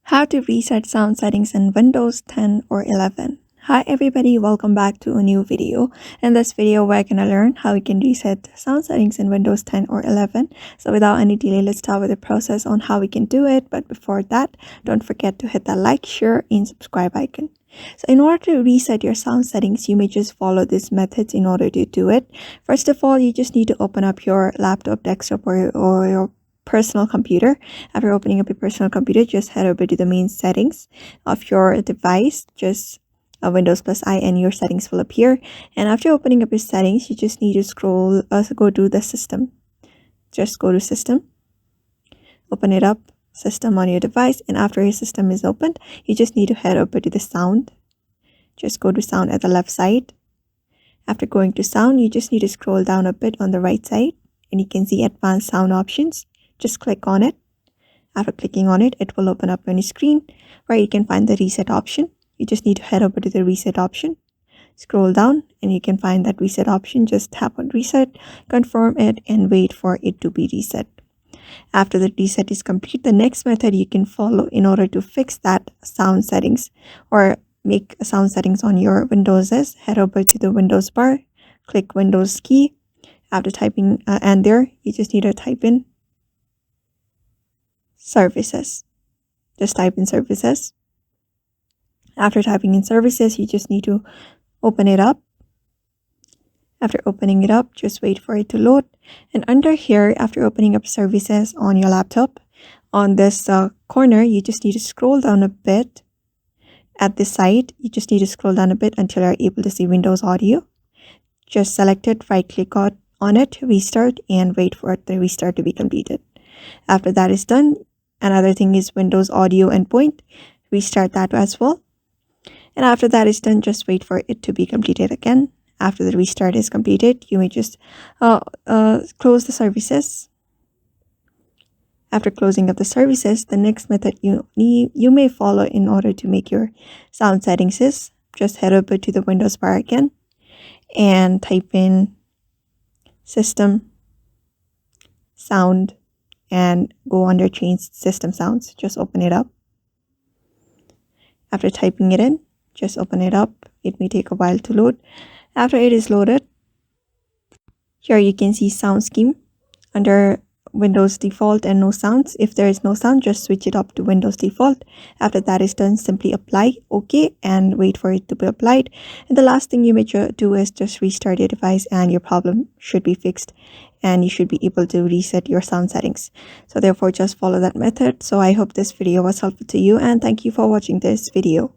How to reset sound settings in Windows 10 or 11. Hi everybody, welcome back to a new video. In this video, we're gonna learn how we can reset sound settings in Windows 10 or 11. So without any delay, let's start with the process on how we can do it. But before that, don't forget to hit that like, share, and subscribe icon. So in order to reset your sound settings, you may just follow these methods in order to do it. First of all, you just need to open up your laptop, desktop, or your personal computer. After opening up your personal computer, just head over to the main settings of your device. Just Windows plus I and your settings will appear. And after opening up your settings, you just need to go to the system. Just go to system, open it up, system on your device, and after your system is opened, you just need to head over to the sound. Just go to sound at the left side. After going to sound, you just need to scroll down a bit on the right side, and you can see advanced sound options. Just click on it. After clicking on it, it will open up on your screen where you can find the reset option. You just need to head over to the reset option. Scroll down and you can find that reset option. Just tap on reset, confirm it, and wait for it to be reset. After the reset is complete, the next method you can follow in order to fix that sound settings or make sound settings on your Windows is head over to the Windows bar, click Windows key. After typing and there, you just need to type in services. Just type in services. After typing in services, you just need to open it up. After opening it up, just wait for it to load. And under here, after opening up services on your laptop, on this corner, you just need to scroll down a bit. At this side, you just need to scroll down a bit until you're able to see Windows Audio. Just select it, right click on it, restart, and wait for the restart to be completed. After that is done, another thing is Windows Audio endpoint. Restart that as well. And after that is done, just wait for it to be completed again. After the restart is completed, you may just close the services. After closing up the services, the next method you may follow in order to make your sound settings is just head over to the Windows bar again and type in system, sound, and go under change system sounds. Just open it up. After typing it in, just open it up. It may take a while to load. After it is loaded, here you can see sound scheme under Windows default and no sounds. If there is no sound, just switch it up to Windows default. After that is done, simply apply OK and wait for it to be applied. And the last thing you may do is just restart your device and your problem should be fixed and you should be able to reset your sound settings. So therefore, just follow that method. So I hope this video was helpful to you and thank you for watching this video.